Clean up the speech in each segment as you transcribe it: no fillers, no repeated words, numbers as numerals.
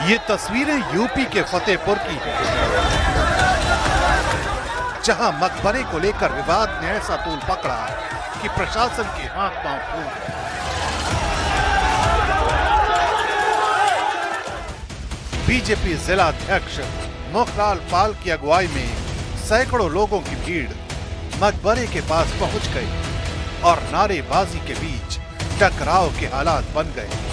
ये तस्वीरें यूपी के फतेहपुर की हैं, जहां मकबरे को लेकर विवाद ने ऐसा तूल पकड़ा कि प्रशासन के हाथ पांव फूल गए। बीजेपी जिला अध्यक्ष मुखलाल पाल की अगुवाई में सैकड़ों लोगों की भीड़ मकबरे के पास पहुंच गई और नारेबाजी के बीच टकराव के हालात बन गए।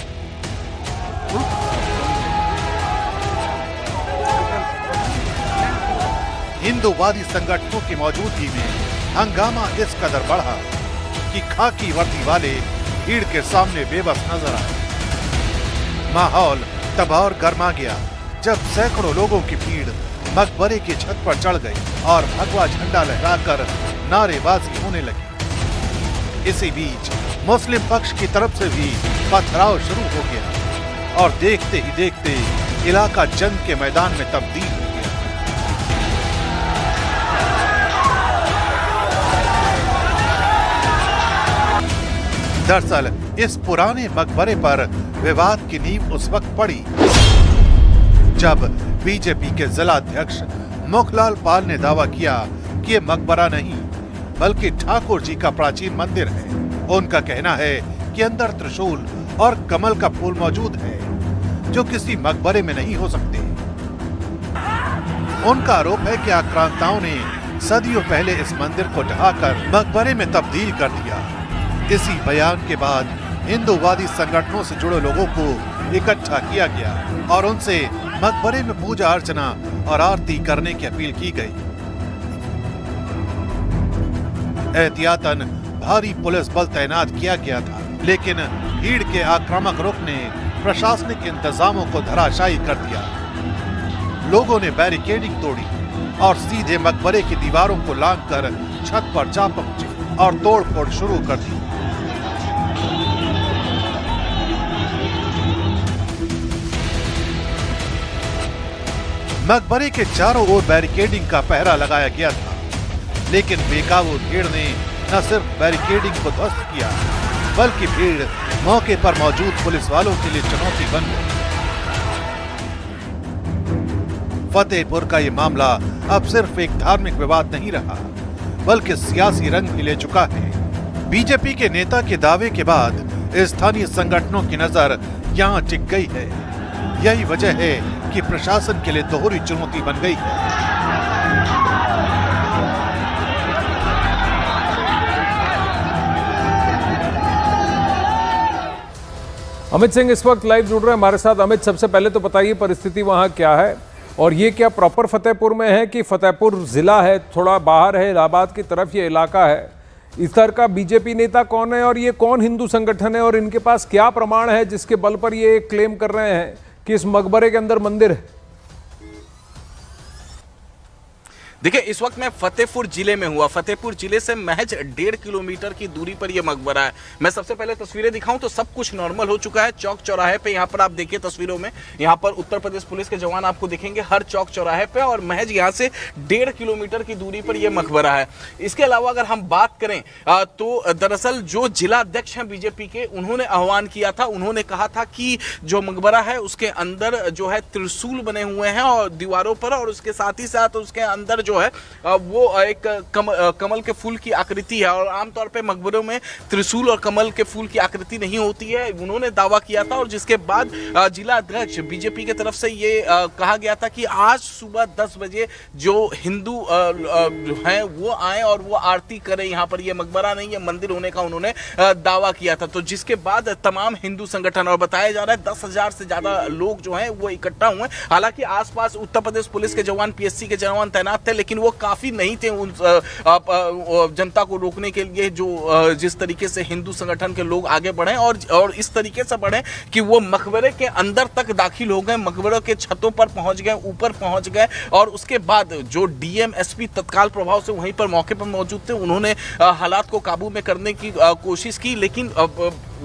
हिंदूवादी संगठनों की मौजूदगी में हंगामा इस कदर बढ़ा कि खाकी वर्दी वाले भीड़ के सामने बेबस नजर आए। माहौल तब और गर्मा गया जब सैकड़ों लोगों की भीड़ मकबरे की छत पर चढ़ गई और भगवा झंडा लहराकर नारेबाजी होने लगी। इसी बीच मुस्लिम पक्ष की तरफ से भी पथराव शुरू हो गया और देखते ही देखते इलाका जंग के मैदान में तब्दील हो गया। दरअसल इस पुराने मकबरे पर विवाद की नींव उस वक्त पड़ी जब बीजेपी के जिला अध्यक्ष मुखलाल पाल ने दावा किया कि ये मकबरा नहीं बल्कि ठाकुर जी का प्राचीन मंदिर है। उनका कहना है कि अंदर त्रिशूल और कमल का फूल मौजूद है जो किसी मकबरे में नहीं हो सकते। उनका आरोप है कि आक्रांताओं ने सदियों पहले इस मंदिर को ढहाकर मकबरे में तब्दील कर दिया। इसी बयान के बाद हिंदूवादी संगठनों से जुड़े लोगों को इकट्ठा किया गया और उनसे मकबरे में पूजा अर्चना और आरती करने की अपील की गई। एहतियातन भारी पुलिस बल तैनात किया गया था, लेकिन भीड़ के आक्रामक रुख ने प्रशासनिक इंतजामों को धराशायी कर दिया। लोगों ने बैरिकेडिंग तोड़ी और सीधे मकबरे की दीवारों को लांघकर छत पर जा पहुंचे और तोड़फोड़ शुरू कर दी। मकबरे के चारों ओर बैरिकेडिंग का पहरा लगाया गया था, लेकिन बेकाबू भीड़ ने न सिर्फ बैरिकेडिंग को ध्वस्त किया बल्कि भीड़ मौके पर मौजूद पुलिस वालों के लिए चुनौती बन गई। फतेहपुर का ये मामला अब सिर्फ एक धार्मिक विवाद नहीं रहा बल्कि सियासी रंग भी ले चुका है। बीजेपी के नेता के दावे के बाद स्थानीय संगठनों की नजर यहाँ टिक गई है। यही वजह है कि प्रशासन के लिए दोहरी चुनौती बन गई है। अमित सिंह इस वक्त लाइव जुड़ रहे हैं हमारे साथ। अमित, सबसे पहले तो बताइए परिस्थिति वहां क्या है और ये क्या प्रॉपर फतेहपुर में है कि फतेहपुर जिला है, थोड़ा बाहर है, इलाहाबाद की तरफ ये इलाका है? इस तरह का बीजेपी नेता कौन है और ये कौन हिंदू संगठन है और इनके पास क्या प्रमाण है जिसके बल पर ये क्लेम कर रहे हैं कि इस मकबरे के अंदर मंदिर है? देखिए, इस वक्त मैं फतेहपुर जिले में हुआ। फतेहपुर जिले से महज 1.5 किलोमीटर की दूरी पर यह मकबरा है। मैं सबसे पहले तस्वीरें दिखाऊं तो सब कुछ नॉर्मल हो चुका है। चौक चौराहे पे यहाँ पर आप देखिए तस्वीरों में, यहाँ पर उत्तर प्रदेश पुलिस के जवान आपको दिखेंगे हर चौक चौराहे पे और महज यहाँ से 1.5 किलोमीटर की दूरी पर यह मकबरा है। इसके अलावा अगर हम बात करें तो दरअसल जो जिला अध्यक्ष हैं बीजेपी के, उन्होंने आह्वान किया था, उन्होंने कहा था कि जो मकबरा है उसके अंदर जो है त्रिशूल बने हुए हैं और दीवारों पर, और उसके साथ ही साथ उसके अंदर जो है वो एक कमल के फूल की आकृति है और आमतौर पे मकबरों में त्रिशूल और कमल के फूल की आकृति नहीं होती है, उन्होंने दावा किया था। और जिसके बाद जिला अध्यक्ष बीजेपी की तरफ से ये कहा गया था कि आज सुबह 10 बजे जो हिंदू हैं वो आए और वो आरती करें। यहाँ पर ये मकबरा नहीं, ये मंदिर होने का उन्होंने दावा किया था। तो जिसके बाद तमाम हिंदू संगठन, और बताया जा रहा है 10,000 से ज्यादा लोग जो हैं वो इकट्ठा हुए। हालांकि आसपास उत्तर प्रदेश पुलिस के जवान, पीएससी के जवान तैनात थे, लेकिन वो काफी नहीं थे उन जनता को रोकने के लिए जो जिस तरीके से हिंदू संगठन के लोग आगे बढ़े और इस तरीके से बढ़े कि वो मकबरे के अंदर तक दाखिल हो गए, मकबरे के छतों पर पहुंच गए, ऊपर पहुंच गए। और उसके बाद जो डीएम एसपी तत्काल प्रभाव से वहीं पर मौके पर मौजूद थे, उन्होंने हालात को काबू में करने की कोशिश की। लेकिन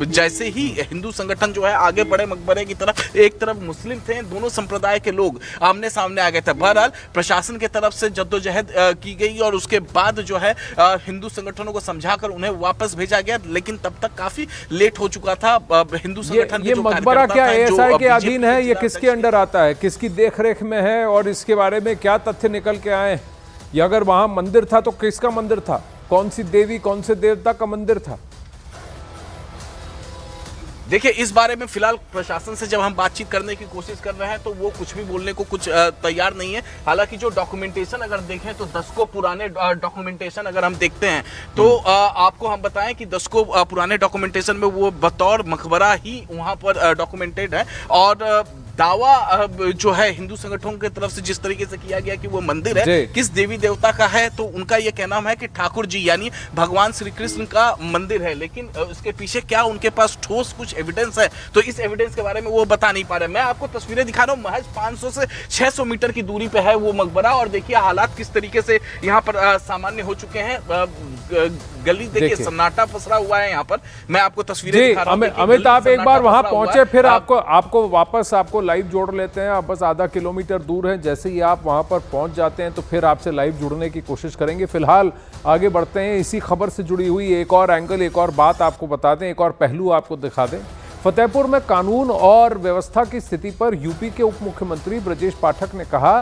जैसे ही हिंदू संगठन जो है आगे बढ़े मकबरे की तरफ, एक तरफ मुस्लिम थे, दोनों संप्रदाय के लोग आमने सामने आ गए थे। बहरहाल प्रशासन की तरफ से जद्दोजहद की गई और उसके बाद जो है हिंदू संगठनों को समझाकर उन्हें वापस भेजा गया, लेकिन तब तक काफी लेट हो चुका था। हिंदू संगठन ये मकबरा क्या एएसआई के अधीन है, ये किसके अंडर आता है, किसकी देखरेख में है, और इसके बारे में क्या तथ्य निकल के आए? या अगर वहां मंदिर था तो किसका मंदिर था, कौन सी देवी कौन से देवता का मंदिर था? देखिए, इस बारे में फिलहाल प्रशासन से जब हम बातचीत करने की कोशिश कर रहे हैं तो वो कुछ भी बोलने को कुछ तैयार नहीं है। हालांकि जो डॉक्यूमेंटेशन अगर देखें तो दशकों पुराने डॉक्यूमेंटेशन अगर हम देखते हैं तो आपको हम बताएं कि दशकों पुराने डॉक्यूमेंटेशन में वो बतौर मकबरा ही वहां पर डॉक्यूमेंटेड है। और दावा जो है हिंदू संगठनों की तरफ से जिस तरीके से किया गया कि वो मंदिर है किस देवी देवता का है, तो उनका ये कहना है कि ठाकुर जी यानी भगवान श्री कृष्ण का मंदिर है। लेकिन उसके पीछे क्या उनके पास ठोस कुछ एविडेंस है, तो इस एविडेंस के बारे में वो बता नहीं पा रहे। मैं आपको तस्वीरें दिखा रहा हूँ, महज 500 से 600 मीटर की दूरी पे है वो मकबरा, और देखिए हालात किस तरीके से यहाँ पर सामान्य हो चुके हैं। गली देखिए सन्नाटा पसरा हुआ है यहाँ पर। मैं आपको तस्वीरें दिखा रहा हूँ। अमित, आप एक बार वहां पहुंचे, फिर आपको वापस लाइव जोड़ लेते हैं। आप बस आधा किलोमीटर दूर हैं, जैसे ही आप वहां पर पहुंच जाते हैं तो फिर आपसे लाइव जुड़ने की कोशिश करेंगे। फिलहाल आगे बढ़ते हैं, इसी खबर से जुड़ी हुई एक और एंगल, एक और बात आपको बता दें, एक और पहलू आपको दिखा दें। फतेहपुर में कानून और व्यवस्था की स्थिति पर यूपी के उप मुख्यमंत्री ब्रजेश पाठक ने कहा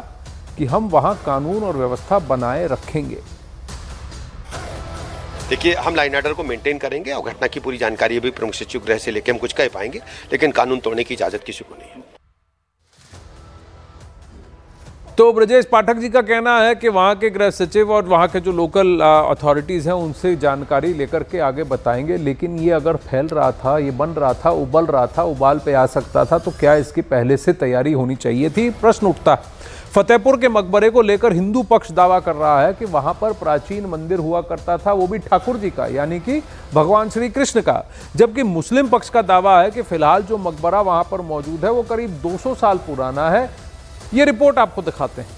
कि हम वहां कानून और व्यवस्था बनाए रखेंगे। देखिए, हम लाइन ऑर्डर को मेंटेन करेंगे और घटना की पूरी जानकारी भी प्रमुख सचिव गृह से लेकर हम कुछ कह पाएंगे, लेकिन कानून तोड़ने की इजाजत किसी को नहीं है। तो ब्रजेश पाठक जी का कहना है कि वहां के गृह सचिव और वहां के जो लोकल अथॉरिटीज हैं उनसे जानकारी लेकर के आगे बताएंगे। लेकिन ये अगर फैल रहा था, ये बन रहा था, उबल रहा था, उबाल पे आ सकता था, तो क्या इसकी पहले से तैयारी होनी चाहिए थी? प्रश्न उठता है। फतेहपुर के मकबरे को लेकर हिंदू पक्ष दावा कर रहा है कि वहां पर प्राचीन मंदिर हुआ करता था, वो भी ठाकुर जी का यानी कि भगवान श्री कृष्ण का। जबकि मुस्लिम पक्ष का दावा है कि फिलहाल जो मकबरा वहां पर मौजूद है वो करीब 200 साल पुराना है। ये रिपोर्ट आपको दिखाते हैं।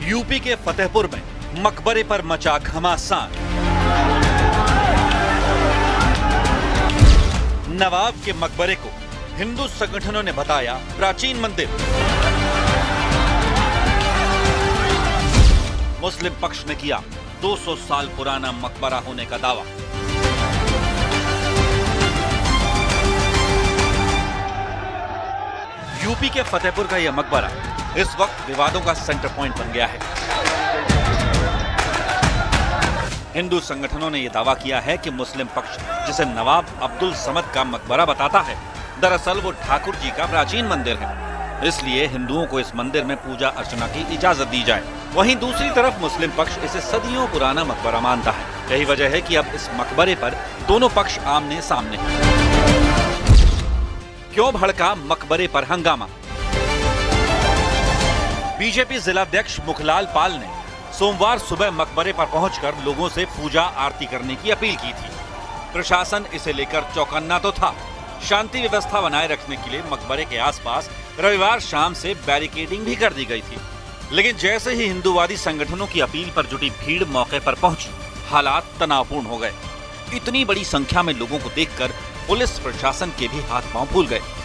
यूपी के फतेहपुर में मकबरे पर मचा घमासान। नवाब के मकबरे को हिंदू संगठनों ने बताया प्राचीन मंदिर। मुस्लिम पक्ष ने किया 200 साल पुराना मकबरा होने का दावा। यूपी के फतेहपुर का यह मकबरा इस वक्त विवादों का सेंटर पॉइंट बन गया है। हिंदू संगठनों ने यह दावा किया है कि मुस्लिम पक्ष जिसे नवाब अब्दुल समद का मकबरा बताता है, दरअसल वो ठाकुर जी का प्राचीन मंदिर है। इसलिए हिंदुओं को इस मंदिर में पूजा अर्चना की इजाजत दी जाए। वहीं दूसरी तरफ मुस्लिम पक्ष इसे सदियों पुराना मकबरा मानता है। यही वजह है कि अब इस मकबरे पर दोनों पक्ष आमने सामने हैं। क्यों भड़का मकबरे पर हंगामा? बीजेपी जिलाध्यक्ष मुखलाल पाल ने सोमवार सुबह मकबरे पर पहुंचकर लोगों से पूजा आरती करने की अपील की थी। प्रशासन इसे लेकर चौकन्ना तो था। शांति व्यवस्था बनाए रखने के लिए मकबरे के आसपास रविवार शाम से बैरिकेडिंग भी कर दी गई थी। लेकिन जैसे ही हिंदूवादी संगठनों की अपील पर जुटी भीड़ मौके पर पहुंची, हालात तनावपूर्ण हो गए। इतनी बड़ी संख्या में लोगों को देखकर पुलिस प्रशासन के भी हाथ पांव फूल गए।